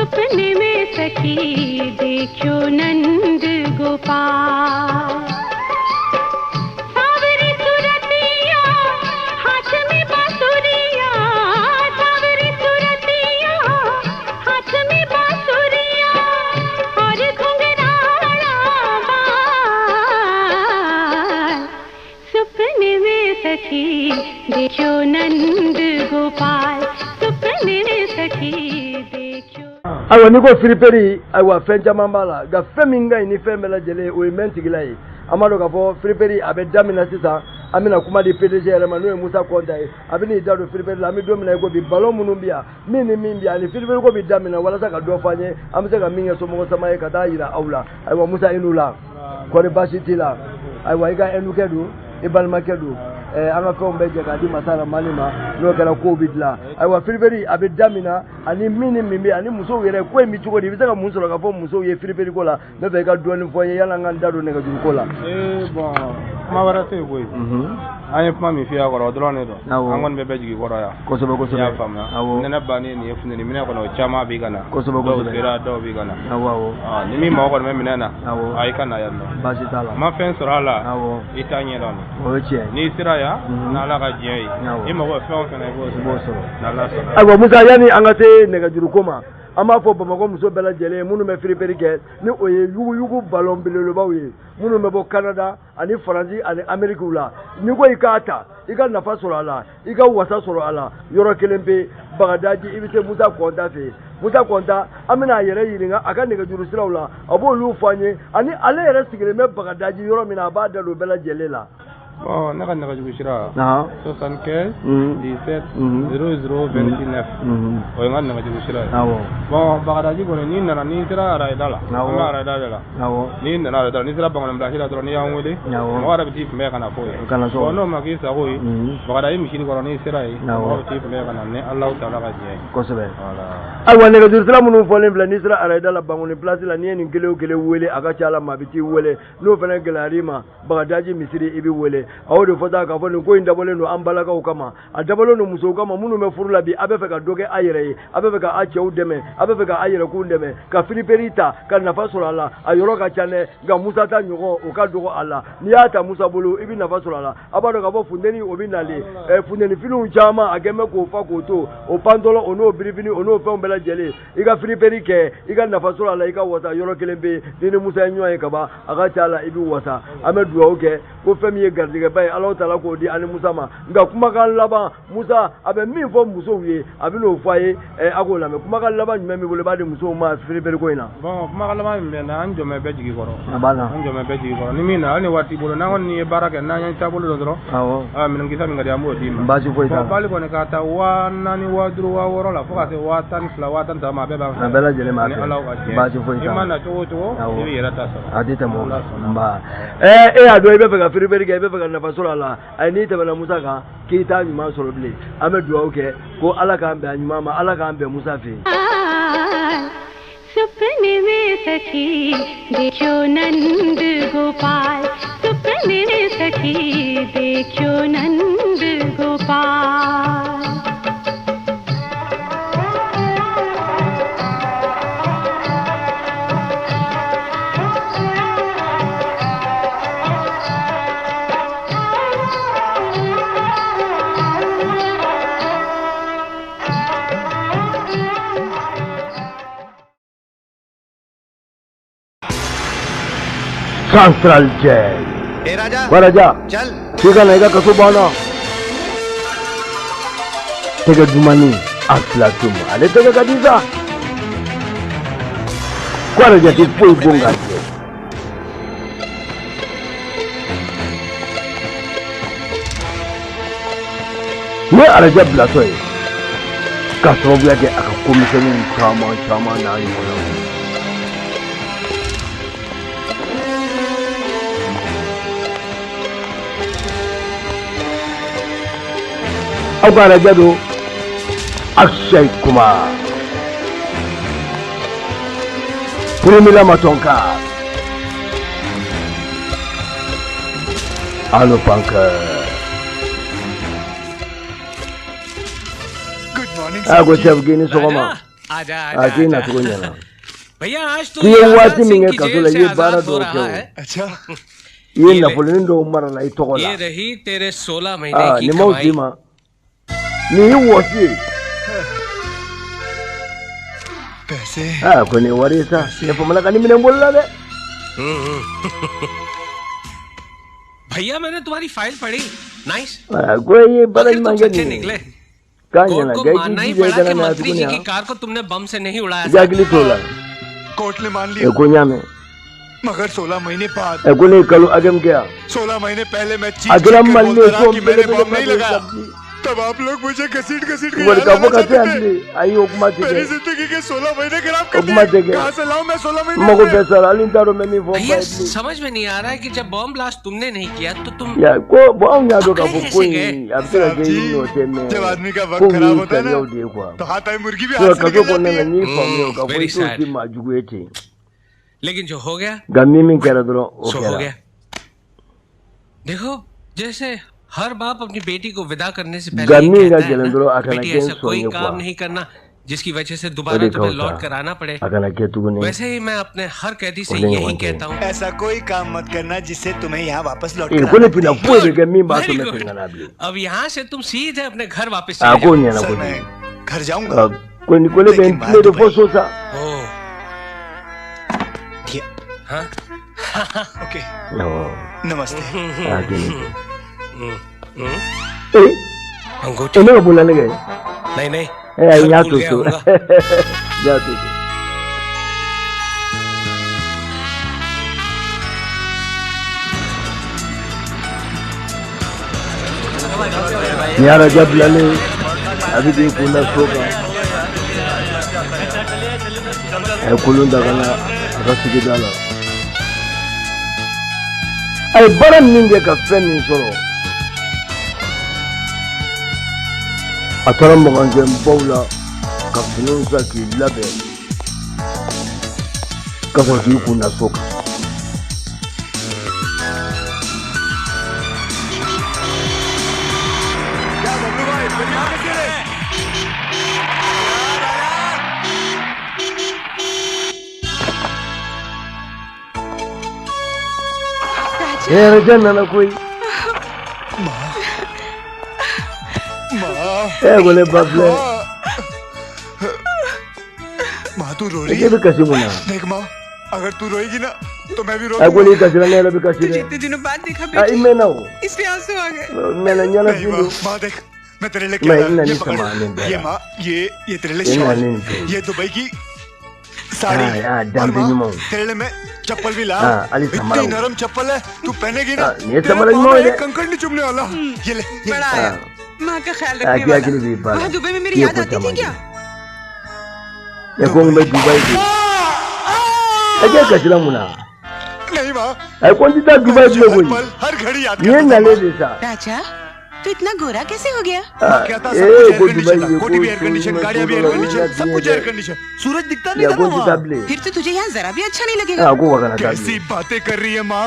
सपने में सखी देखो नंद गोपाल सावरी सुरतिया हाथ में बांसुरिया सावरी सुरतिया हाथ में बांसुरिया और घुंघराला बाल सपने में सखी देखो नंद गोपाल सपने में सखी awa ni ko firiperi awa fenja mambala ga feminga ni femela jele o menti gilai amado ga fo firiperi abe damina sisa amina kuma di PDG Emmanuel Musa Konda abini dado firiperi la mi domina ko bi ballon munumbia mini mimbia ni firiperi ko bi damina wala saka do fanye amse ga minga so mo sama e kada ira aula awa Musa inula ko de basitila awa iga enukedu ibalmakedu anga ko mbeje ga di masala malima no kala covid la aywa firiberi abe damina ani mini mimbi ani muso yere ko mi tugo di bisaka muso ga fo muso ye firiberi ko la me be ga doni fo ye yala nganda do ne ga juru ko la bon ma wara te boy ay pa mi fiya ko do ne do angon be beji ko ya ko so ya famna nena bani ni efune ni mina ko no chama bi gana ko so ko bira do bi gana awo ni mi ma ko me minena ay kana ya no basi tala ma fen sorala itanye don o che ni siraya na la ga jey ima ko fe on kana ko so na la so aywa Musa yani angate ne ga juru koma ama fo bamako muso bela jele munu me firiperi ke ni oye yugu ballon bilelo bawe munu me bo Canada ani France ani America ula ni ko ikata iga nafa soro ala iga wasa soro ala yoro kelembe bagadaji ibite Musa Konda fe Musa Konda amina yere yiringa aka ne ga juru sirawla abo lu fanye ani ale yere sigire me bagadaji yoro mina ba da lo bela jele la bon naka jugu shira 75 17 0029 o ngan naka jugu shira bon bagadaji ko ni nana ni tira ara dala ma ara dala ni nana ara dala ni tira bangon mbla shira dro ni yawule mo wara biti me kana fo bon no magi sa ko bagadaji mi shiri ko ni sira yi mo biti me kana ne Allah taala ga je ko sebe aywa ne ga juru sira munu fo le mbla ni tira ara dala bangon place la ni gele wele aga chala ma biti wele no fena gelarima bagadaji misiri ibi wele awdo fota ka foni ko indabole no ambala ka ukama adabolo no muso kama munu me furula bi abe fe ka doge ayere abe fe ka ache udeme abe fe ka ayere ku ndeme ka filiperita ka nafa surala ayoro ka chane ga Musa ta nyugo o ka dogo ala ni ata Musa bolo ibi nafa surala abado ka bo fundeni obinale fundeni filu chama ageme ko fa ko to o pandolo ono biribini ono fe ombela jele iga filiperike iga nafa surala iga wata yoro kelembe ni Musa nyoy ka ba aga chala ibi wata amedu oke ko femi ye gardige bay Allah taala ko di ani Musa ma nga kuma kan laba Musa abe min fo muso wiye abi no faye agola me kuma kan laba nyame bole ba de muso ma firiberi ko ina bon kuma kan laba me na anjo me be jigi koro abana anjo me be jigi koro ni mina ani wati bolo na won ni baraka na nya ta bolo do awo min ngisa mi ngadi ambo di ma basi ko ita bali ko ne ka ta wa nani wa duru wa woro la fo ka se wa tan fla wa tan ta ma be ba na bela jele ma basi ko ita imana to ni yera ta so adita mo mba ado ibe ga firiberi ga ibe ga na fasura la ai ni ta bana Musa ka kita nyuma soro bile amedu oke ko ala ka ambe nyuma ma ala ka ambe Musa fe सपने में सखी देखो नंद गोपाल सपने में सखी देखो Nand Gopal Central Jail. Raja. चल. Tiga naika kasubana. Tiga dumani asla tuma. Ale tiga kadiza. Raja ti pui bunga. Ne araja blasoi. Kasobia ke akakomiseni chama na yona. Agora jado Akshay Kumar Purumila Matonka Anupankar. Good morning. Go chef gini sokoma. आजा आके ना तो नहीं ना भैया आज तो ये आजाद वाची सिंह में की का जेल तो से ये आजाद 12 हो दो रहा है। अच्छा ये नापोलियन दो मर लाई तो ये रही तेरे 16 महीने की ni कमाई। mauti ma ni wosi पैसे ko ne warisa ne fa malaka ni minen bolla de भैया मैंने तुम्हारी फाइल पढ़ी। नाइस। ko ye आखिर baran तुम mangi सच्चे ni निकले। kanya कोर्ट na को gai मानना ही ki पड़ा je कि kana na मंत्री जी की tukunya कार को तुमने बम से नहीं उड़ाया था। jagli tola कोर्ट ने मान e लिया ko nyame मगर 16 महीने बाद e ko ne kalu agam kya 16 महीने पहले मैं चीख agam के malle बोलता रहा ko कि bele मैंने bele बम नहीं लगाया तब आप लोग मुझे घसीट घसीट के war यहाँ ka लाना boka चाहते te थे। andi ayi okuma मेरी tike जिंदगी के 16 महीने खराब कर okuma दिए tike कहाँ से लाऊं मैं 16 महीने mago अपने? pesa alin taro me ni fo भैया ba समझ में नहीं आ रहा है कि जब बम ब्लास्ट तुमने नहीं किया तो तुम ya ko bo an ya do ka पकड़े fo कैसे ko गए? ab se साहब ke जी, no te me जब आदमी का वक्त खराब होता है ना de kwa तो हाथ आई मुर्गी भी so हाथ से ka निकल ko जाती na है। ni fo me ka fo very to sad. ti ma jugu ete लेकिन जो हो गया gammi min kera do o सो हो kera गया। देखो जैसे हर बाप अपनी बेटी को विदा करने से पहले गन्नी ये का कहता है जलंधरो ना, आखना बेटी के ऐसा कोई सोने काम को नहीं करना जिसकी वजह से दोबारा ओरे तुम्हें कौता लौट कर आना पड़े। akana ke tu ne वैसे ही मैं अपने हर कैदी से ओरे यही वंटे। कहता हूँ। ऐसा कोई काम मत करना जिससे तुम्हें यहाँ वापस लौट e कर ko ne आना pina पड़े। fo de gammi ba to Very me good. tinga na bi अब यहाँ से तुम सीधे अपने घर वापस a चले ko जाओ। ne na सर ko मैं ni घर जाऊंगा ko ni ko le लेकिन ben वहाँ le de Dubai- fo so sa ओह, ये, हाँ? ओके no नमस्ते a ke ni hmm, e अंगूठी e ne ko bula ne ge नहीं नहीं e ai घर ya भूल to गया so होगा। ya to यार जब लले अभी भी कुंडा सोगा है कुलुंदा kana rasiki dala ay baran ninge ka fenni soro ataram bange mbawla ka finunsa ki labe ka fo ki kuna soka ए रजन ना कोई माँ ए बोले बबले माँ तू रो रही ये है भी कैसे मुना देख माँ अगर तू रोएगी ना तो मैं भी रो ए बोले कैसे ने भी कैसे रे जितने दिनों बाद देखा आई बेटी मैं ना हो इसलिए आंसू आ गए मैं ना जाना नहीं माँ फिर माँ देख मैं तेरे लिए मैं क्या इन्हें ये नहीं पकड़ संभालने दे ये रहा। माँ ये तेरे लिए इन्हें शॉल नहीं दे। ये दुबई की साड़ी हाँ, हाँ, और डांडी माँ, नुमाऊं। तेरे लिए मैं चप्पल भी ला हाँ, अली संभालो। इतनी नरम चप्पल है तू पहनेगी ना हाँ, ये तेरे संभालो, पाँव में इन्होंने- एक कंकड़ नहीं चुभने वाला ये ले बड़ा ले। आया माँ का ख्याल आगे रखने आगे भी वाला बात वहाँ दुबई में मेरी ये याद कुछ आती थी क्या ये कौन मैं दुबई की अजय कचरा मुना नहीं माँ ए कौन सी था दुबई तुझे में हर कोई पल हर घड़ी याद ये करता था, नाले माँ। जैसा राजा तो इतना गोरा कैसे हो गया क्या था ए सब कुछ एयर कोई कंडीशन दुबई था कोठी भी एयर कंडीशन गाड़ियाँ भी एयर कंडीशन सब कुछ एयर कंडीशन सूरज दिखता नहीं या था ना कौन सी वहाँ ताबले फिर तो तुझे यहाँ जरा भी अच्छा नहीं लगेगा हाँ को वगैरह कैसी बातें कर रही है माँ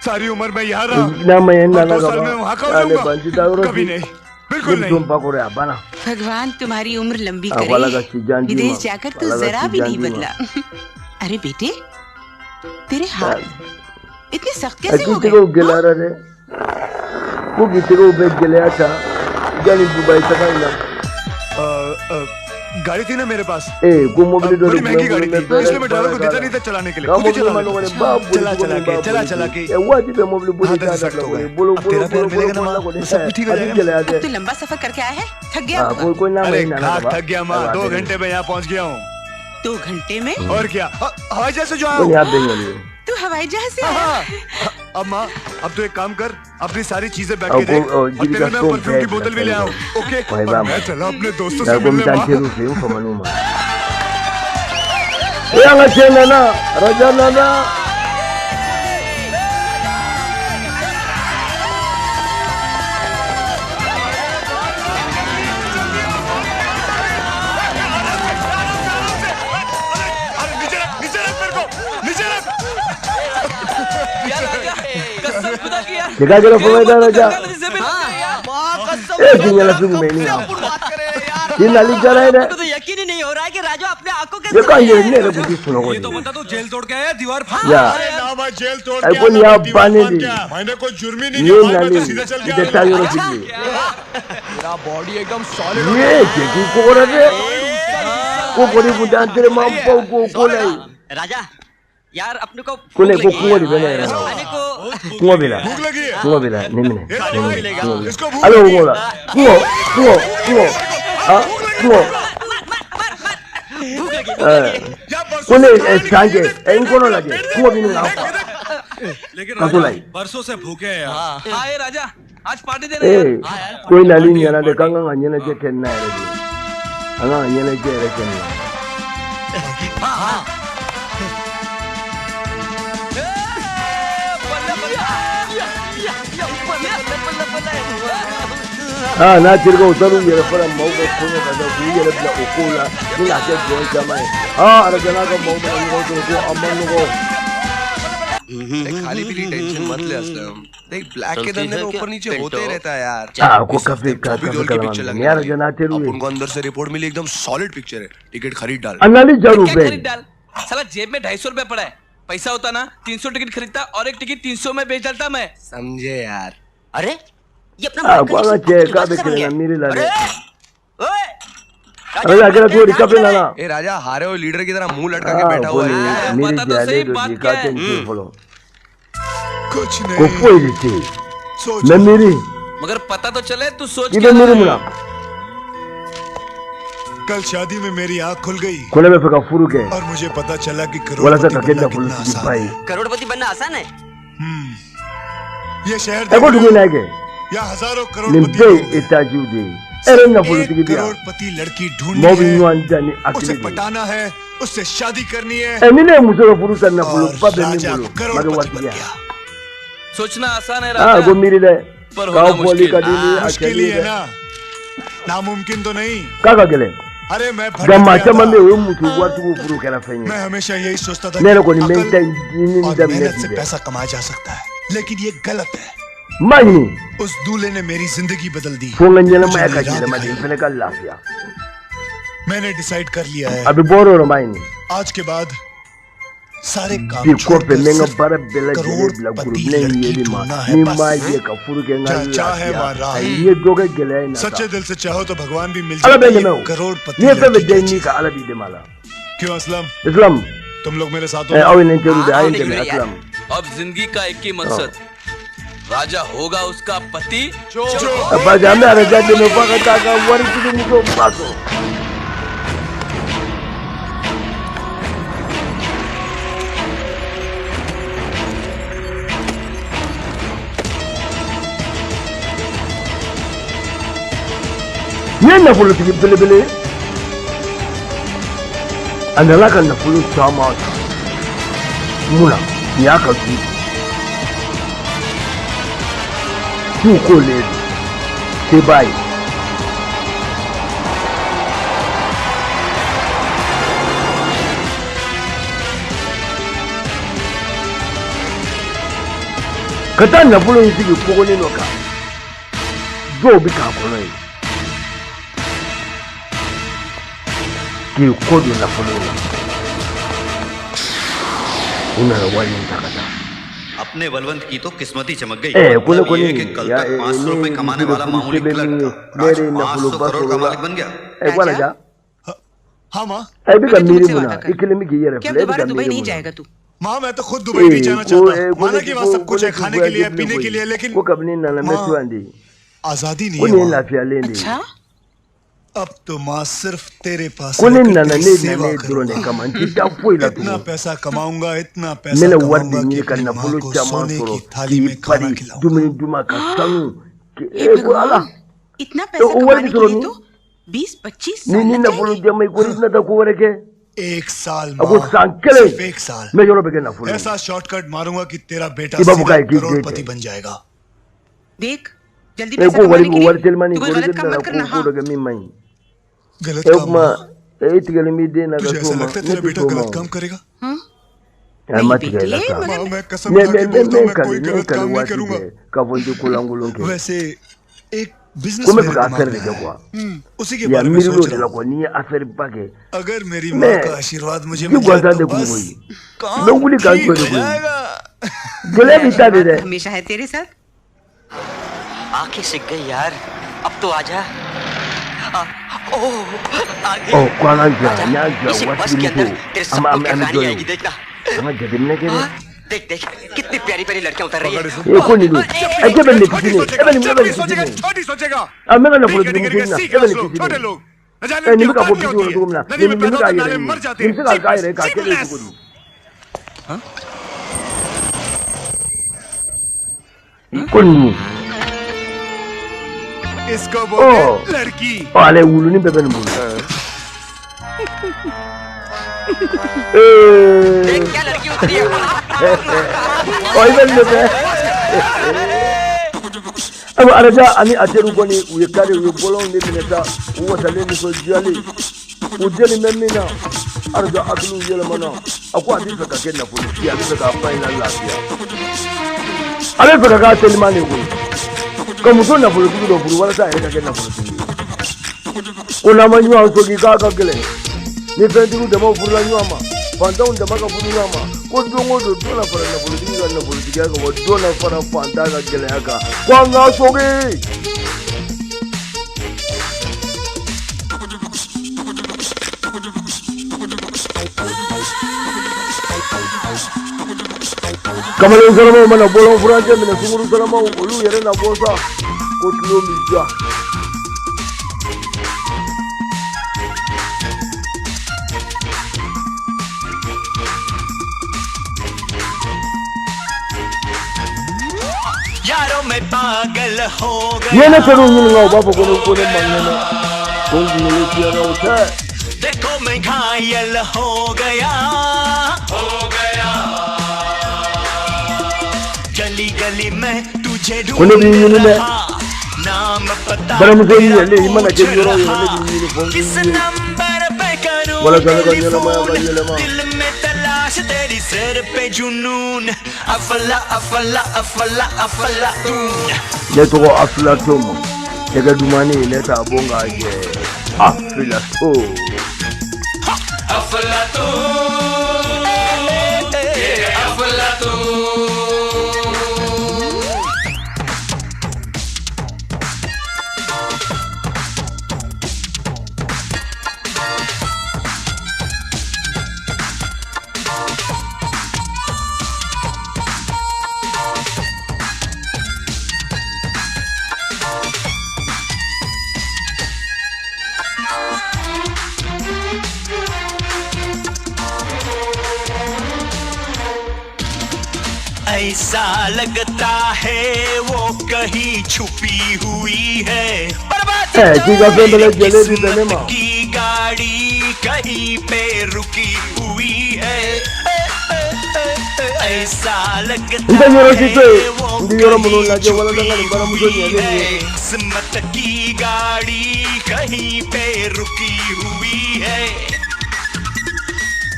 सारी उम्र मैं यहाँ रहा ना मैं और ना 2 साल में वहाँ का अरे जाऊंगा बंची तारो कभी नहीं बिल्कुल नहीं तुम पाकोरे अपना भगवान तुम्हारी उम्र लंबी वाला का करे सीजान जी विदेश माँ, जाकर तू वाला का जरा भी सीजान नहीं जी माँ। बदला अरे बेटे तेरे हाथ इतने सख्त कैसे हो किती गए को गेला रे को किती को बेच गेले अच्छा जानी दुबई तक ना गाड़ी थी ना मेरे पास ए को मोबाइल बड़ी महंगी गाड़ी थी इसलिए मैं ड्राइवर को देता नहीं था चलाने के लिए खुद ही चला लेता। चला के ए वाजी पे मोबाइल बोली हाँ, तो जा सख्त हो गए। बोलो अब तेरा प्यार मिलेगा ना माँ, बोलो तो सब कुछ ठीक हो जाएगा। चले अब आते तो लंबा सफर करके आया है थक गया हां होगा कोई कोई ना अरे महीना ना खाक थक गया माँ 2 घंटे में यहाँ पहुँच गया हूँ 2 घंटे में और क्या हवाई जहाज से जो आया कोई हूँ याद देंगे तू हवाई जहाज से हाँ, आया हाँ। अब माँ अब तो एक काम कर अपनी सारी चीजें बैठ अब के देख वो, और जीरी तेरे का लिए स्टोव परफ्यूम की फेंक बोतल भी ले आओ ओके भाई और बाप। मैं चला अपने दोस्तों से ya ko मिलने mtan माँ cheru se ko manuma ya nga chena na rajana na अरे नीचे रख मेरे को नीचे रख Jika kira pemain raja eh tinggal langsung main ini ini lali cara ini तो यकीन ही नहीं हो रहा है कैसे ये कहाँ ये नहीं रखी थी सुनो ये तो बता तू जेल तोड़ के आया दीवार या ना मैं जेल तोड़ आई के कौन आया, यहाँ दीवार बाने फाड़ दी के आया। मैंने कोई जुर्म ही नहीं ये किया, मैं नानी तो सीधे चल के देखा आया। ये रखी थी तेरा बॉडी एकदम सॉलिड हो ये देखी को रहे को कोरी बुदान तेरे मां को कोले राजा यार अपने को कोले को कुंवरी बने खाने को कुंवा बिला भूख लगी है कुंवा बिला नहीं ये मैंने नहीं मिलेगा इसको भूख हेलो लगी है। बोला कुंवा हां कुंवा या परसों कोले से खाने सांगे के लिए इनको न लगे कुंवा भी नहीं आता लेकिन काकू लाई बरसों से भूखे हैं यार हाँ ये राजा आज पार्टी दे रहे ए कोई नाली नहीं आना दे कंगा nganya na je kenna ya re anga nganya na je re kenna हाँ ah na tirga utaru ya fara mauga kuno kada ku ya rabla ukula ina ke join jamai ara jana ka mauga ngo ko amman ngo खाली पीली tension मत ले असलम देख black के धंधे में ऊपर नीचे होते ही रहता है यार ah ko kafe ka Bobby Deol की पिक्चर लगी यार जना तेरू अपन को अंदर से रिपोर्ट मिली एकदम सॉलिड पिक्चर है टिकट खरीद डाल anali jaru क्या be खरीद डाल साला जेब में 250 रुपए पड़ा है पैसा होता ना 300 टिकट खरीदता और एक टिकट 300 में बेच डालता मैं समझे यार अरे ये अपना ah ko anga che ka be kena miri la re ओए अरे अगर तू रिकप लेना ना ए राजा हारे हुए लीडर की तरह मुंह लटका के बैठा हुआ है मेरी पता तो जाले सही तो बात दिखा क्या है? के फॉलो कुछ को नहीं कोई थी सोच मैं मेरी मगर पता तो चले तू सोच इधर मेरी मुना कल शादी में मेरी आँख खुल गई कोने में फका फुरु के और मुझे पता चला कि वाला सा करोड़पति ककेला बनना फुल कितना की आसान भाई है। करोड़पति बनना आसान है ये शहर एको देख दुगे लो, ना के या हजारों ni करोड़पति be लोग हैं। itaju de ere na fulu एक tigi dia करोड़पति लड़की mo ढूंढनी bi है, nwan jani उसे akili पटाना है, उससे शादी करनी है e ni ne muso ko furu tan na fulu और pa be ni Raja bulu mage करोड़पति बन wasiya गया। सोचना आसान है ah राजा go miri de पर ka होना poli ka मुश्किल। dini मुश्किल akili ही है de ना, नामुमकिन तो नहीं। kaka gele अरे मैं भटक gamma गया chama था। me we mutu watu ko furu kala fenye मैं हमेशा यही सोचता था ne ko ni अकल menta dini और da मेहनत से me पैसा कमाया जा सकता है, लेकिन ये गलत है। mani उस दूल्हे ने मेरी जिंदगी बदल दी। fo nganyela मुझे ma ka मेरी jele राह ma दिखाई। de fene ka lafiya मैंने डिसाइड कर लिया है abi boro ro maini आज के बाद सारे काम bi ko छोड़कर pe menga सिर्फ bara bela jele bla करोड़पति guru ne लड़की yeli ma ढूंढना है ni बस। ma je ka furu ke जहाँ चाहे ngala वहाँ राह। ye doge gele na सच्चे दिल से चाहो तो भगवान भी मिल ala जाता be है। ne ये me Crorepati ni fe be लड़की de की ni चीज़। ka ala bi de mala क्यों असलम, islam तुम लोग मेरे साथ eh हो? awi ne teru de हाँ, ayin नहीं de मेरे यार। islam अब जिंदगी का एक ही मकसद राजा होगा उसका पति apa jambe ara jade me fa ka ta ka wari tu mu ko paso ni na fulu tigi bele bele andala kan na fulu sama mula ya ka tu ko le ke bai kata na fulu tigi ko ne no ka do bi ka ko ne ki ko do na fulu una wali takata अपने बलवंत की तो किस्मत ही चमक गई। Eh, मतलब कुने ये कि कल या तक 500 रुपए कमाने वाला मामूली क्लर्क था, आज मेरे ना 500 करोड़ का मालिक बन गया। एक बार जा हाँ माँ, ए भी का मुझे मेरी तुमसे मुना वादा कर। इकले में गियर क्या है दोबारा दुबई नहीं जाएगा तू? माँ मैं तो खुद दुबई नहीं जाना चाहता। माना कि वहाँ सब कुछ है, खाने के लिए, पीने के लिए, लेकिन वो कब नहीं नाना में माँ, तू आंधी आजादी नहीं वो है नहीं माँ। लाफिया लेंदी अच्छा अब तो माँ सिर्फ तेरे पास को नहीं रहकर नाना तेरी नहीं सेवा नाना ड्रोन करूंगा। का मन चिट्टा कोई ला इतना तू पैसा कमाऊंगा, इतना पैसा मैंने वर्ड कमाऊंगा नहीं कि अपनी करना माँ फुलो को चामा सोने सोरो की थाली में खाना परी खिलाऊंगा। दुमनी दुमा का संग हे ए को आला भगवान, इतना पैसा वो कमाने के वाली लिए तो तो 20-25 नहीं साल नहीं लग ना फुलो जाएंगे। जब मैं कोई इतना तक को रखे एक साल अब वो माँ, सांकले सिर्फ एक साल मैं जोरो पे ना फुलो ऐसा शॉर्टकट मारूंगा कि तेरा बेटा ये बाबू सीधा का एक ही करोड़पति डेट है। बन जाएगा। देख जल्दी ए पैसा को कमाने वरी के लिए वर तेलमानी तू कोई को गलत काम मत करना। हाँ को के मी मई गलत ए काम ma माँ, e tigale mi de na तुझे ga ऐसा toma लगता है तेरा बेटा गलत काम करेगा? हाँ ya नहीं mati ga बेटे, la मगर माँ मैं कसम me खा me के me बोलता हूँ me मैं kali कोई me गलत काम kali नहीं wati करूंगा। de ka bonju kulangulon ke वैसे एक बिजनेस को मैं मेरे पका दिमाग कर में दे है। quoi उसी के ya बारे में miri सोच lo रहा la ko ni asari pake हूँ अगर मेरी माँ मैं का आशीर्वाद मुझे क्यों मिल जाए गुआता तो दे बस कोई काम मैं वुली काम ठीक कर हो कोई जाएगा गले भी ता दे दे हमेशा है तेरे साथ। आंखें सिक गई यार, अब तो आजा। oh kwana ja nya ja wasi ni to am jo आएगी देखना। ama jadi ne ke देख देख कितनी प्यारी प्यारी लड़कियां उतर रही है। e ko ni do e ke ben ne kitini e ben ne ben kitini छोटी सोचेगा a me na polo निके ni निके na सीख e ben लोग छोटे kitini लोग न जाने e ni क्या ka ko औकात video होती do है na नदी में ni पैदा ka होकर ye नाले में मर जाते ni हैं ka ye ka ke le Cheapness. ko ko ni इसको बोलते लड़की oh ale wulu ni bebe ni bulu देख क्या लड़की उतरी है। oh iben ne be aba araja ani ateru ko ni uye kare uye bolon de mineta uwa tale ni so jali ujeli memina araja atulu yele mana akwa disa ka kenna polisi ya disa ka final lafiya ale feka ka telimani ko ko muso na polisi do buru wala ta ka kenna polisi kuna manywa so ki ka gele ni fendiru de mo buru la nyama fanta unda maka buru nyama ko dongo do dona fara na polisi ga na polisi ga ko dona fara fanta ga gele aka kwa nga so ki kamar zarama mana bolon furaje mina sunguru zarama olu yere na bosa ko tulo mija यारों में पागल हो गया। ये ना करूँ yin ngau ba ko ko ne manne ko ni le kiya na uta देखो मैं घायल हो गया गली गली में तुझे Kone bi yin ne नाम पता bara mu so yi le imana ke yoro yo le bi yin ko किस नंबर पे करूं wala kana ka nyala ma ba yele ma दिल में तलाश तेरी सिर पे जुनून अफला अफला अफला अफला le to aflatum daga dumani le ta bonga je aflatum ऐसा लगता है वो कहीं छुपी हुई है ठीक है फिर मेरे जलेबी देने माँ की गाड़ी कहीं पे रुकी हुई है ऐसा लगता Nta nyoro है kite, वो ndi yoro muno na je कहीं wala danga ni bara muso छुपी nyele है ni. किस्मत की गाड़ी कहीं पे रुकी हुई है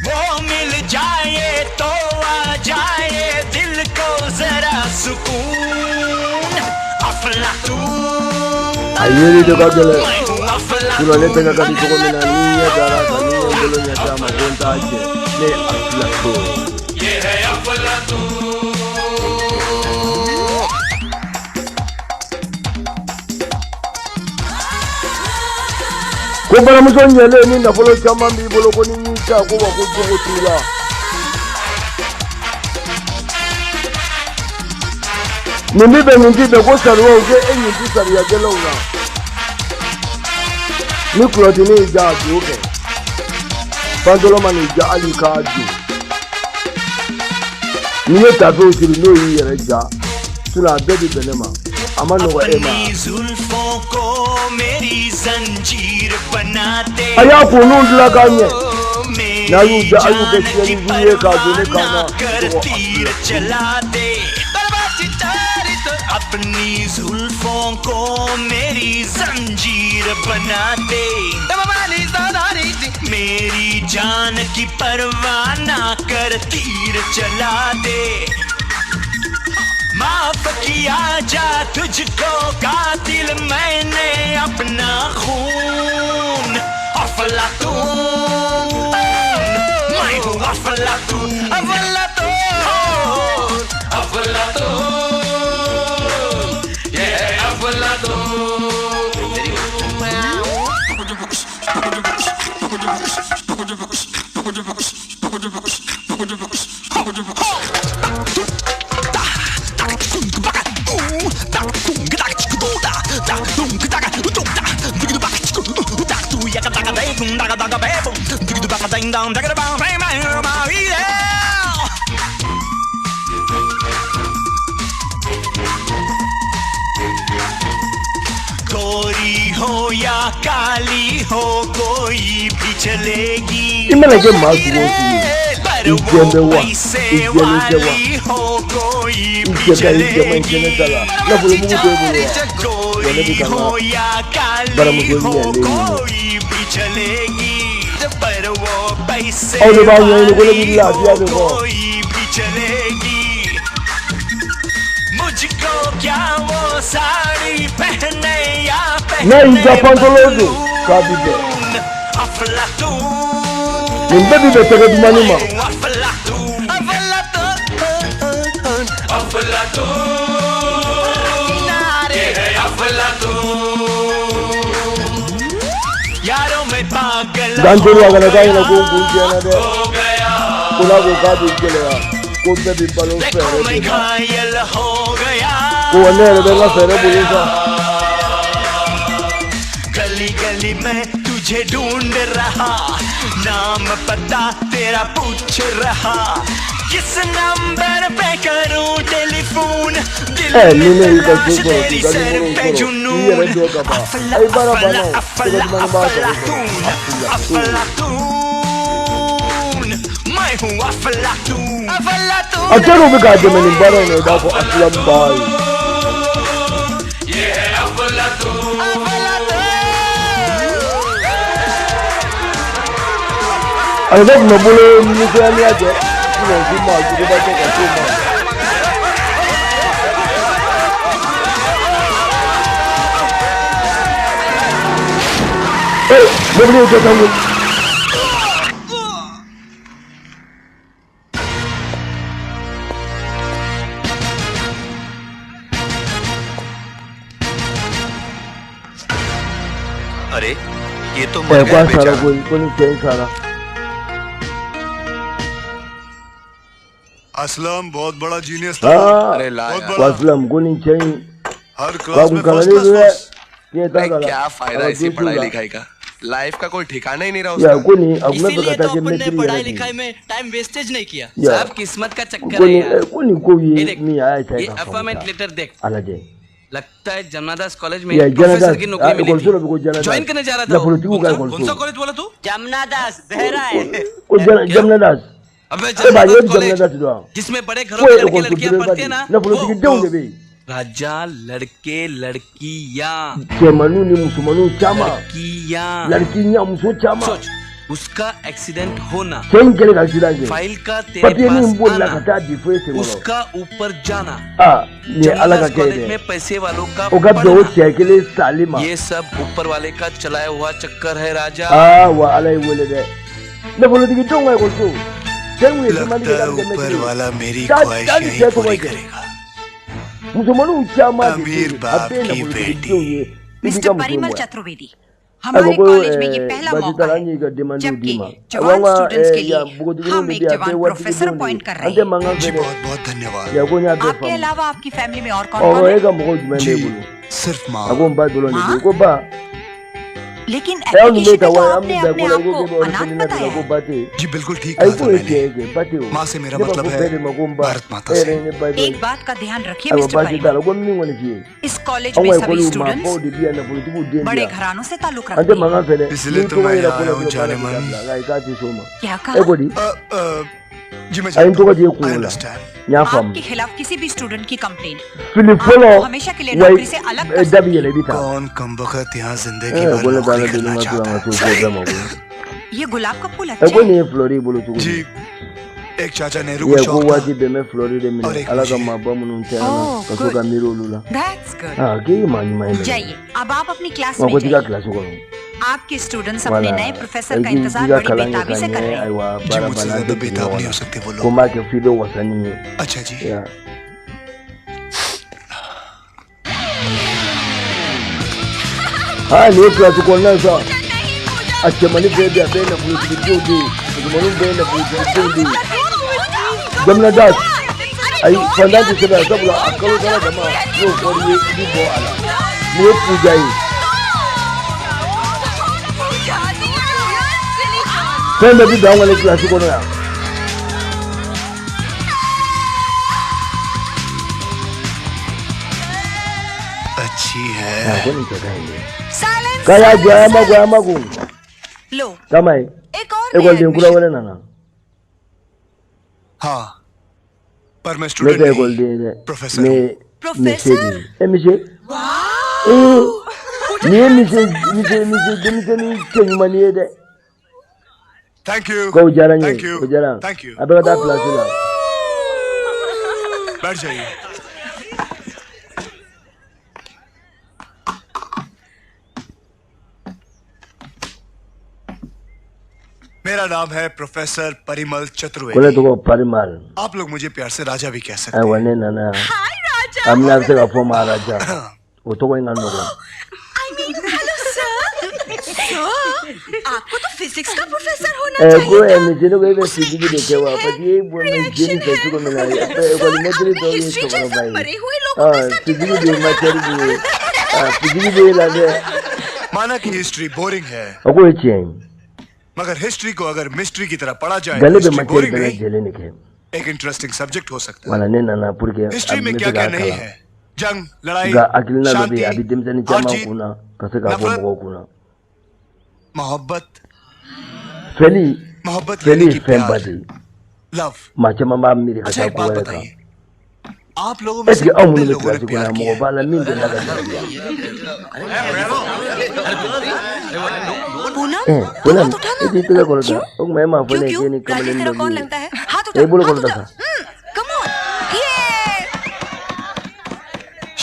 वो मिल जाए तो आ जाए दिल को जरा सुकून अफलातून Ayeri de ka gele. मैं हूँ Kula le tega ka di ko अफलातून na ni ya dara ka ni ya ngolo nya ta ma gonta je. Ne aflatum. ये है अफलातून Ko bara muso nyele ni na folo chama mbi bolo ko ni ta ko ba ko jogo tula. Nimbi be nimbi be ko sarwa o je enyi ti sariya gele una. Ni kulo ti ni ja ju ke. Pandolo mani ja ali ka ju. Ni ye ta so siri no yi yere ja. Tula be di benema. Ama no ema. अपनी जुल्फों को मेरी जंजीर बनाते Aya ko nu ndla ka nye. मेरी Na yu ja ayu ke जान tieni की ni ka ju ne ka परवाह na. ना कर तीर चला दे अपनी जुल्फों को मेरी जंजीर बनाते मेरी जान की परवाह ना कर तीर चला दे माफ किया जा तुझको कातिल मैंने अपना खून अफलातून मैं हूँ अफलातून अफलातून अफलातून ये अफलातून गोरी हो या काली हो कोई भी चलेगी पर वो पैसे वाली हो कोई भी चलेगी गोरी हो या काली हो कोई भी चलेगी पर वो पैसे वाली हो कोई भी चलेगी मुझको क्या वो साड़ी पहने या पहने अफलातून अफलातून यारों में पागल हो गया देखो मैं घायल हो गया गली गली में तुझे ढूंढ रहा नाम पता तेरा पूछ रहा किस नंबर पे करूं टेलीफोन दिल में तलाश तेरी सर पे जुनून अफलातून मैं हूँ अफलातून अफलातून ये अफलातून Avec nos boulots, nous sommes allés à dire, nous avons dit, moi, je vais pas dire que c'est moi. N'oubliez pas de अरे ये तो मर गया बेचारा। कोई नहीं सारा। असलम बहुत बड़ा जीनियस था। अरे असलम को नहीं चाहिए। हर क्लास में फर्स्ट क्लास। क्या फायदा इसी पढ़ाई लिखाई का? लाइफ का कोई ठिकाना ही नहीं रहा उसका। कोई नहीं, अब मैं इसीलिए तो अपने पढ़ाई लिखाई में टाइम वेस्टेज नहीं किया। सब किस्मत का चक्कर है यार। कोई नहीं आया है। ये अपॉइंटमेंट लेटर देख। लगता है जमनादास कॉलेज में प्रोफेसर की नौकरी मिली थी। ज्वाइन करने जा रहा था। कौन सा कॉलेज बोला तू? जमनादास बहरा है। जमनादास। अबे जमनादास कॉलेज जिसमें बड़े घरों के लड़के लड़कियां पढ़ते हैं ना। राजा लड़के लड़कियां सोच उसका एक्सीडेंट होना फाइल का तेरे पास आना उसका ऊपर जाना कॉलेज में पैसे वालों का पढ़ना ये सब ऊपर वाले का चलाया हुआ चक्कर है राजा। लगता है ऊपर वाला मेरी ख्वाहिशें पूरी करेगा। अमीर बाप की बेटी मिस्टर परिमल चतुर्वेदी, हमारे कॉलेज में ये पहला मौका है जबकि जवान स्टूडेंट्स के लिए हम एक जवान प्रोफेसर अपॉइंट कर रहे हैं। जी बहुत बहुत धन्यवाद। आपके अलावा आपकी फैमिली में और कौन कौन है? जी सिर्फ माँ। लेकिन एप्लीकेशन में तो आपने अपने आप को अनाथ बताया है। जी बिल्कुल ठीक कहा था मैंने। माँ से मेरा मतलब है भारत माता से। एक बात का ध्यान रखिए मिस्टर परिमल, इस कॉलेज में सभी स्टूडेंट्स बड़े घरानों से ताल्लुक रखते हैं। इसलिए तो मैं यहाँ आया हूँ जाने मन। क्या कहा? जी मैं जानता हूँ। I understand। आपके खिलाफ किसी भी स्टूडेंट की कंप्लेंट आपको हमेशा के लिए नौकरी से अलग कर सकती है। कौन कमबख्त यहाँ जिंदगी भर नौकरी करना चाहता है? ये गुलाब का फूल अच्छा है। जी एक चाचा नेहरू को शौक था और एक जाइए, अब आप अपनी क्लास में जाइए। आपके स्टूडेंट्स अपने नए प्रोफेसर का इंतजार बड़ी बेताबी से कर रहे हैं। जी मुझसे ज्यादा बेताब नहीं हो सकते वो लोग। अच्छा जी। हाँ नहीं क्लास को ना सा अच्छा मनी पे दिया पे ना पुलिस की ड्यूटी मनी पे ना पुलिस की ड्यूटी जमना दास आई फंडा की सब सब लोग अकल करा जमा वो और ये भी बहुत आला ये पूजा ही तो मैं भी जाऊंगा लेकिन क्लास को ना अच्छी है कया गया मगू लो कमाई एक और दिन कुड़ा वाले ना हाँ पर मैं स्टूडेंट नहीं प्रोफेसर प्रोफेसर मिसे नहीं कहीं मनिए दे थैंक यू को जरा थैंक यू अब बता क्लास ला बैठ जाइए मेरा नाम है प्रोफेसर परिमल चतुर्वेदी। बोले तो परिमल आप लोग मुझे प्यार से राजा भी कह सकते हैं। वने ना हाय राजा हमने आपसे कहा महाराजा वो तो कोई गाना होगा आई मीन हेलो सर आपको तो फिजिक्स का प्रोफेसर होना चाहिए को मुझे तो कोई फिजिक्स की देखे हुआ पर ये बोलना जेनी कैसे को मिला है को मेरे तो ये तो भाई मरे हुए लोगों के साथ फिजिक्स भी मैं चाहिए फिजिक्स भी लगे माना कि हिस्ट्री बोरिंग है कोई चाहिए मगर हिस्ट्री को अगर मिस्ट्री की तरह पढ़ा जाए गले पे मत जेले निके एक इंटरेस्टिंग सब्जेक्ट हो सकता है। वाला ने ना पुरके हिस्ट्री में क्या क्या नहीं है जंग लड़ाई शांति अभी दिन से नीचे मां कुना कैसे का वो कुना मोहब्बत फेली की प्यार लव माचे मामा मेरे का को है आप लोगों में से कितने लोगों ने प्यार किया मोबाइल में लगा पूनम ये तो करो था ओ मैं मां बोले कि नहीं कमल तेरा कौन लगता है हाथ उठा ये बोलो करो था कम ऑन ये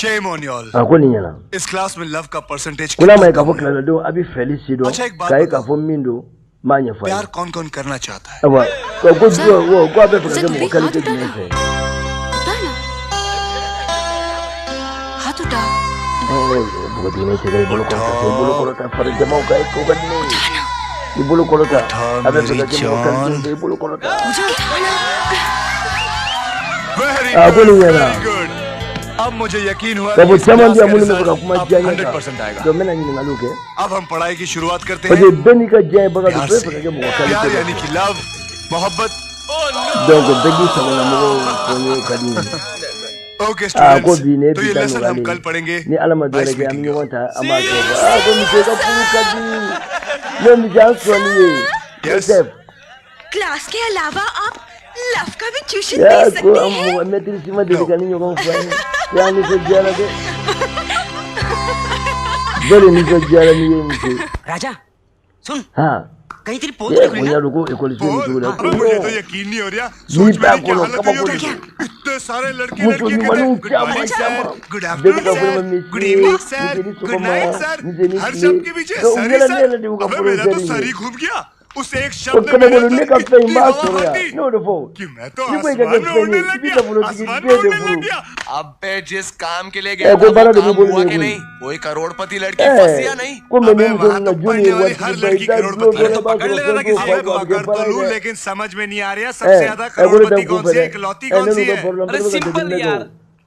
शेम ऑन यू ऑल को नहीं है ना इस क्लास में लव का परसेंटेज कुला मैं का क्लास दो अभी फेलिसिडो काय का फो मिंडो मान्य फाइ प्यार कौन-कौन करना चाहता है अब को अबे प्रॉब्लम वो कल के नहीं है हाथ उठा बहुत ही नहीं चले बोलो करो था फर्क जमाओ का एक को नहीं ये बोलो करो था अबे तो ये बोलो करो था वेरी गुड अब मुझे यकीन हुआ कि चमन दिया मुझे में का कुमार जाएगा 100% आएगा जो मैं नहीं मालूम है अब हम पढ़ाई की शुरुआत करते हैं ये बेनी का जाए बगा तो प्यार यानी कि लव मोहब्बत donc बेगी समझना मुझे कोई कदी ओके स्टूडेंट्स तो ये लेसन हम कल पढ़ेंगे ni alama dole ke amin wata amma ko mi ce ka fu kadi ne mi jan so ni yes class के अलावा आप लव का भी ट्यूशन दे सकते हैं को मैं तेरी सीमा दे का नहीं होगा क्या नहीं से जाना दे बोले नहीं से जाना नहीं है मुझे राजा सुन हां कहीं तेरी पोल मुझे रुको इक्वल से मुझे तो यकीन नहीं हो रहा सोच में क्या हालत है इतने सारे लड़के लड़कियां good afternoon good evening sir good night sir हर शब्द के पीछे सर मेरा तो सर ही घूम गया उस एक शब्द में बोलने का तो हिम्मत हो रहा नो नो कि मैं तो आसमान में उड़ने लग गया अबे जिस काम के लिए गया था काम हुआ कि नहीं कोई करोड़पति लड़की फंसी या नहीं अबे वहाँ तो पढ़ने वाली हर लड़की करोड़पति है तो पकड़ लेना किसी एक को अगर तो लूं लेकिन समझ में नहीं आ रहा सबसे ज्यादा करोड़पति कौन सी है इकलौती कौन सी है अरे सिंपल यार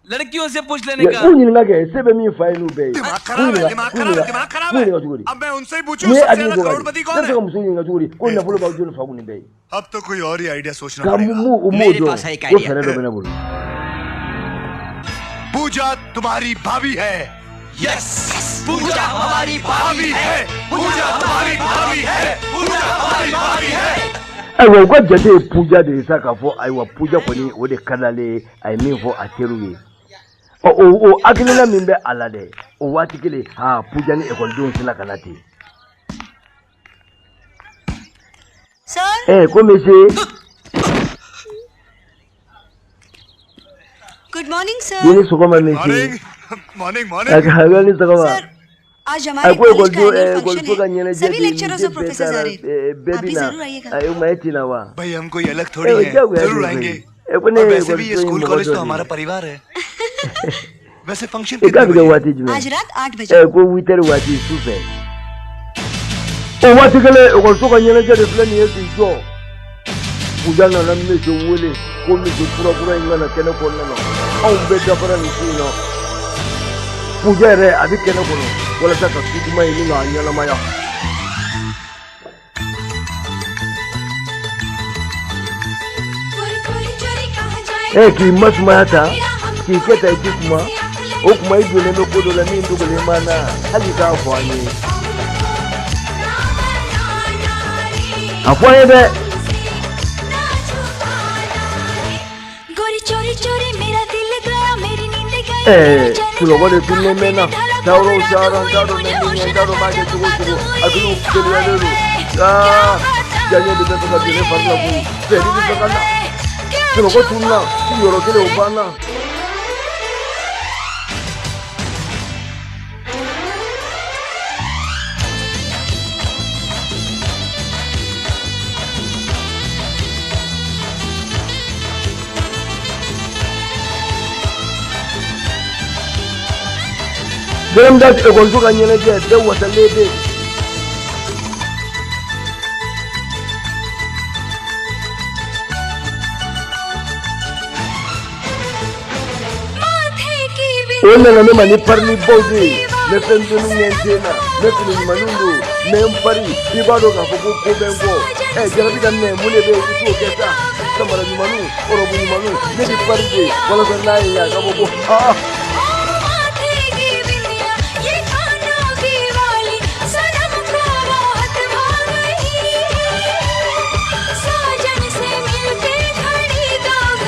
लड़कियों से पूछ लेने का दिमाग खराब है अब मैं उनसे ही पूछूं सबसे ज्यादा करोड़पति कौन है अब तो कोई और ही आइडिया सोचना पड़ेगा मेरे पास है एक आइडिया पूजा तुम्हारी भाभी है यस पूजा हमारी भाभी है पूजा हमारी भाभी है पूजा हमारी भाभी है aiwa kwa jade puja da yasa ka fo aiwa puja ko ni o de kanale ai min fo ateruwe o akilina min be alade o wati kile ha puja ni e ko don sila kanati sir ko me se good morning sir. ये सुगमा में morning morning morning अगर नहीं सुगमा आज हमारे college का annual function है। सभी lecturers और प्रोफेसर आ रहे हैं। आप भी जरूर आइएगा। भाई हम कोई अलग थोड़ी है, जरूर आएंगे। और वैसे भी ये स्कूल कॉलेज तो हमारा परिवार है। वैसे फंक्शन कितने बजे? आज रात 8 बजे। को वितर वाटी सुफे o wati kele o so ka nyene jere plan ye ti jo puja na me so wole ko mi so pura ingana kene ko na no au be da para ni no puja re abi kene ko no wala ta ka ti mai ni na nyala maya ki mas mata ki keta ki kuma o kuma idole no ko do la ni ndu le mana hali ka afanye afanye be गोरी चोरी चोरी मेरा दिल गया मेरी नींद गई kulo wale tunne mena tauro shara ndaro me ni ndaro ma ke tugo aglu keliya lelu janye de be ka dire farla bu peri ni kana kulo ko tunna ki yoro kele ubana Dem da ko gonzo kanyene je de wata lebe Ona na mani parli bozi ne pende nu ngentena ne tuni manundu ne mpari ibado ka fuku kubengo jarabi dan ne mule be itu kesa kamara ni manu orobu ni manu ne di parli wala sanai ya ka bobo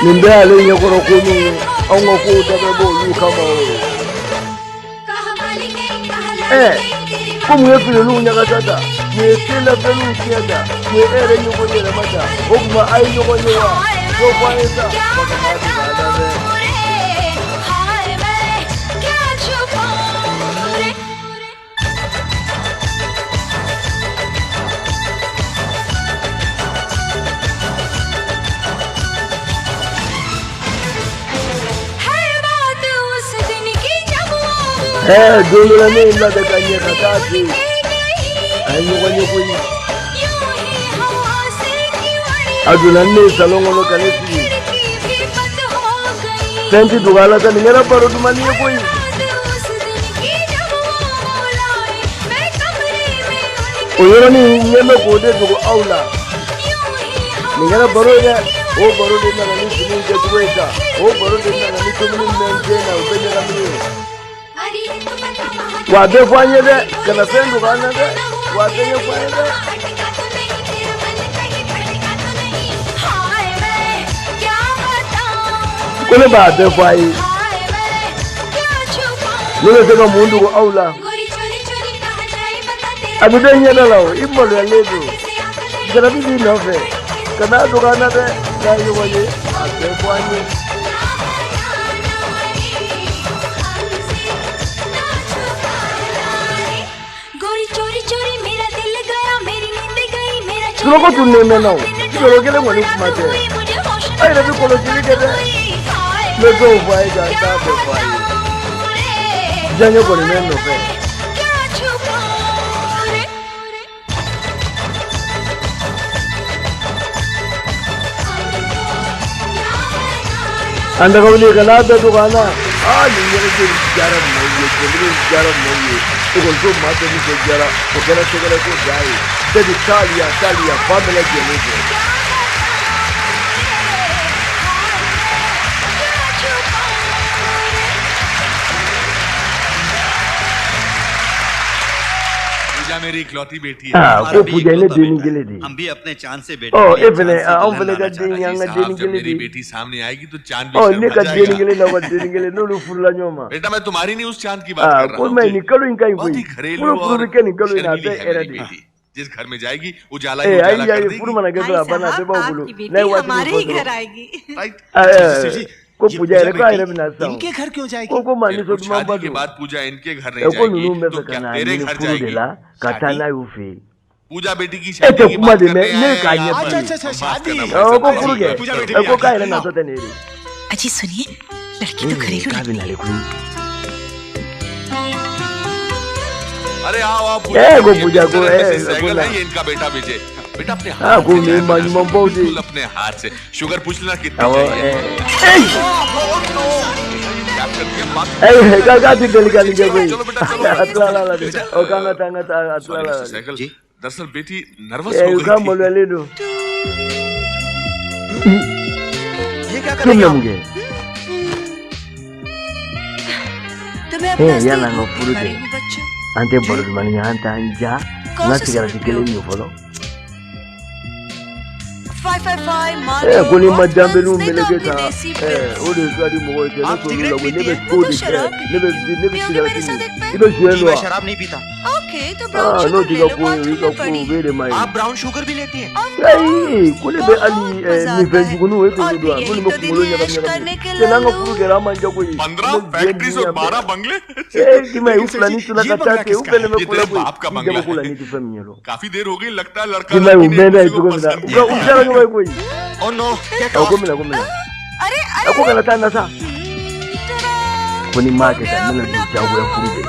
Nimbe ale nyokoro kunu ongo ku tabe bo yu kama kumu yefile lu nyaga tata ye tela belu kiada ye ere nyoko nyere mata okuma ai nyoko nyewa so kwa esa bakamati baadabe dulu la ne la de kanye katati ayo kwenye kwenye adula ne salongo lo kanesi senti dugala ta ningera paro tumani ye koi oyera ni nyeme kode dugo aula ningera paro ya o paro de na ni sinin ke tuweka o paro de na ni tumini mentena ubenya kamini Wade fanye de, kana fendu kana de, wade ye fanye de. Kule bade fanye. Nile teka mundu ko aula. Abude nyana lao, imolo ya ledo. Kana bibi nofe. Kana do kana de, kayo wale, ade fanye. Sulo ko tunne mena o sulo kele ngoni kumate ai rabi kolo jili kede le go vai ga ta be vai janyo ko ne no fe anda ko ni kala da dukana ni yere ke jara mai ye ke jara mai ye ko so mate ni ke jara ko kala ko jai de Italia famela genevo पूजा मेरी इकलौती बेटी है को पूजा ने देने के लिए दी हम भी अपने चांद से बेटे इतने हम बोले का देंगे यांगा देने के लिए मेरी बेटी सामने आएगी तो चांद भी ने का देने के लिए ना देने के लिए नो फुल्ला न्योमा बेटा मैं तुम्हारी नहीं उस चांद की बात कर रहा हूं मैं निकलूं इनका ही कोई घरेलू और निकलूं ना ते एरा दी जिस घर में जाएगी उजाला ही उजाला कर देगी पूरा मना के बना दे बाबू नहीं हमारे ही घर आएगी राइट को पूजा रे का रे बिना सा इनके घर क्यों जाएगी? को मानी सो मां शादी के बाद पूजा इनके घर नहीं जाएगी तो क्या तेरे घर जाएगी? katana ufi पूजा बेटी की शादी की बात करने आए हैं। अच्छा शादी को पुरुगे को का रे ना तो ने रे अजी सुनिए, लड़की तो घरेलू लगी। अरे आओ को पूजा को साइकिल है ये इनका बेटा विजय। बेटा अपने हाथ को मैं मन अपने हाथ से शुगर पूछ लेना कितना चाहिए। का दिल का नहीं कोई अतला ला ओ कांगा तांगा अतला ला साइकिल दरअसल बेटी नर्वस हो गई का मोले ले दो ये क्या कर रही हो? तुम्हें अपना याला no puruge ante borod mani anta anja ngati gara dikele ni follow 555 kuni majambe lu melegeta ode swadi mo ke no so lo ne be ko de ne be ibe juelo मैं शराब नहीं पीता। Okay तो brown no sugar diga ko vere mai आप brown sugar भी लेती हैं? ai kuni be ali ni venju kunu we ko do kuni mo ko lo ya ba nanga puruge ra manja ko 15 factories और 12 बंगले कि मैं उस planning सुना करता है ऊपर में ये तेरे बाप का बंगला को लानी तो फैमिली लो काफी देर हो गई लगता है लड़का कि मैं उम्मीद है इसको मिला उस जगह में कोई ओह नो को मिला अरे को मिला था ना सा कोनी मां के था मैंने जाओ पुरुगे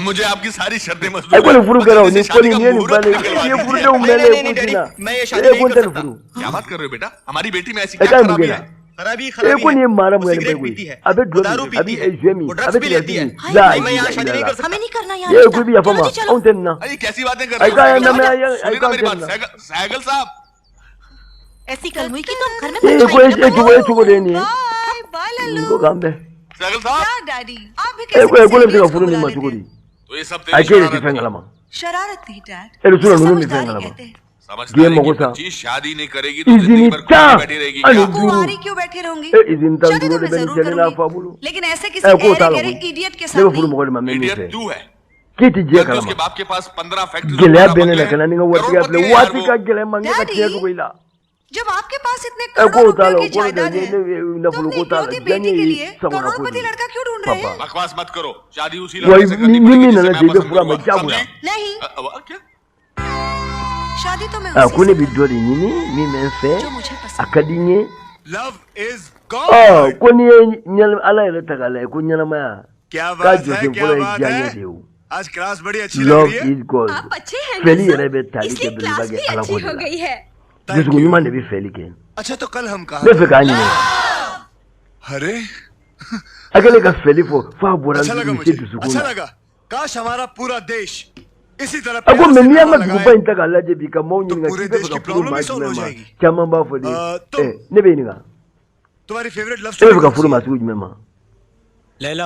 मुझे आपकी सारी शर्तें मंजूर को फुरु करो नहीं कोनी नहीं बाले ये फुरु दे मैंने पूछना मैं ये शादी नहीं कर सकता। क्या बात कर रहे हो बेटा? हमारी बेटी में ऐसी क्या खराबी है? खराबी को नहीं मारा मुझे सिगरेट पीती है, अबे दारू पीती है, जेमी ड्रग्स भी लेती है। नहीं मैं यहाँ शादी नहीं कर सकता। हमें नहीं करना यार। ये कोई भी अफमा औन ना अरे कैसी बातें कर रहे हो? मेरी बात साइकिल साहब ऐसी कल हुई कि तुम घर में कोई चुप देनी है बाय लल्लू इनको काम दे साइकिल साहब क्या डैडी आप भी कैसे को ले फुरु नहीं मचुकोरी तो ये सब आई के दिफेंगला शरारत थी डैड ए सुनो नु दिफेंगला समझदारी की बच्ची शादी नहीं करेगी तो जिंदगी भर बैठी रहेगी क्या? कुंवारी क्यों बैठी रहूंगी? शादी तो मैं जरूर करूंगी, लेकिन ऐसे किसी ऐरे इडियट के साथ नहीं। इडियट तू है किती जे करा उसके बाप के पास 15 फैक्ट्री गेल्या बेने लकना निंगा वरती आपले वाती का गेल्या मांगे का छे को पहिला जब आपके पास इतने करोड़ों रुपए की जायदाद है न फुल को ताल बेटी के लिए करोड़पति लड़का क्यों ढूंढ रहे हैं? बकवास मत करो, शादी उसी लड़के से करनी पड़ेगी जिसे मैं पसंद करूंगा। नहीं क्या शादी तो मैं kune bidori nini mimi mfe akadinye love is gone kuni nyal ala ile takala kunyala ma क्या बात है क्या बात है आज क्लास बड़ी अच्छी लग रही है love is gone आप अच्छे हैं feli ere be tali ke इसलिए क्लास भी अच्छी हो गई है। जिसको nyuma ne bi feli ke अच्छा तो कल हम कहाँ ne fe kanye अरे akele ka feli fa bora अच्छा लगा मुझे अच्छा लगा काश हमारा पूरा देश इसी तरह ako menia ma duba intakala je bi ka monyi nga पूरे देश की प्रॉब्लम ही सॉल्व हो जाएगी। chama ba fodi ne be ni ga तुम्हारी favourite love e ka furu masu mema Laila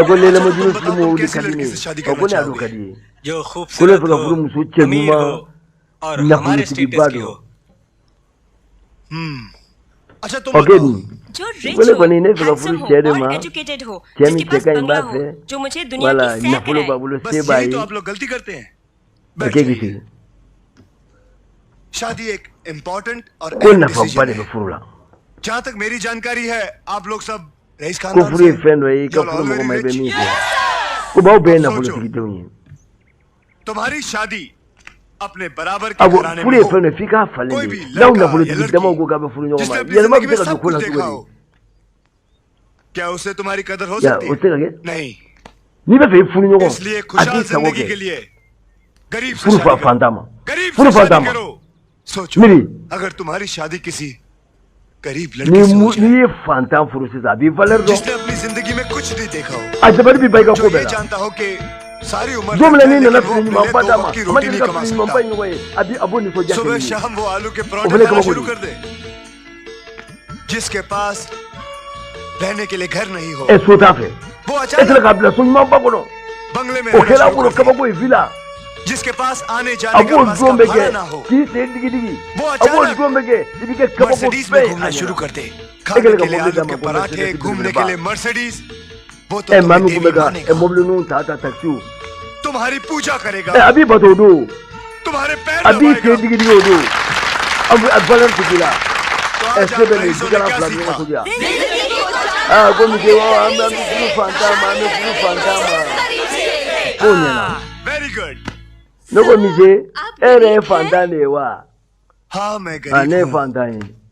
ko lele mo jinu su mo uli kadini ko ne adu kadi जो ko le खूबसूरत ka furu musu chemi ma और na हमारे furu status की हो। अच्छा तुम okay बताओ ni जो रिच बोले हो, बनी ने फिर handsome फुल चेहरे हो मां और एजुकेटेड हो, चेमी जिसके पास चेका बंगला इमा हो, से जो मुझे दुनिया वाला की सैर नफुलो कराए। बाबुलो बस से यही भाई तो आप लोग गलती करते हैं बैठ के जाइए। किसी शादी एक इम्पोर्टेंट और को अहम na डिसीजन fa है। ba furula जहाँ तक मेरी जानकारी है आप लोग सब रईस ko खानदान furu से friend wa ka You're furu mo already mai be rich. mi ko ba be na furu सोचो। ki te unye तुम्हारी शादी अपने बराबर के abo घराने में furu हो friend fika कोई falende भी na लड़का na furu या ki लड़की dama ko ka be furu nyoma जिसने ma अपनी yel ma जिंदगी ka में सब ko कुछ na देखा ko हो क्या उसे तुम्हारी कदर हो ya सकती o te है? ga नहीं ni be fe furu nyoma इसलिए खुशहाल ati sa जिंदगी woke के लिए गरीब से furu शादी fa करो। fantama गरीब furu से शादी fantama करो सोचो Miri. अगर तुम्हारी शादी किसी गरीब ni लड़के से mu हो जाए ni fantam furu se abi valer do जिसने अपनी जिंदगी में कुछ नहीं देखा हो ajabar bi bai ka जो ko ये bela जानता हो कि सारी उम्र Zoom तक le ni पहले na कि वो fini अपने ma लिए pa दो dama वक्त की ma रोटी ni नहीं ka कमा fini ma सकता pa ni waye abi abo ni so ja सुबह शाम वो आलू के वो पराठे बोले खाना कब शुरू बोली? कर दे जिसके पास रहने के लिए घर नहीं हो e so ta fe वो e tele अचानक ka bla so ma pa ko no बंगले में o रहना kela शुरू ko कर ka दे। ba ko villa जिसके पास आने जाने का abo बस का zombe भाड़ा ke ना हो ki se digi digi वो abo अचानक zombe ke dibi ke ka ba ko Mercedes में घूमना शुरू कर दे खाने Ekele के ka लिए mobile आलू dama के ko पराठे Mercedes घूमने Benz के ba. लिए मर्सिडीज वो तो e तुम्हें mami ko देवी mega मानेगा e mobile nu ta ta taxi तुम्हारी पूजा करेगा e abi ba to do तुम्हारे पैर abi se दबाएगा digi digi do अब valer ki la तो आज ऐसे आप बने रईसों ने जितना क्या प्लानिंग सीखा हो गया जिंदगी को Ah, come che I'm più fantasma, Very good. No come che era fantasma wa. हाँ मैं Ah, ne गरीब हूँ fantasma.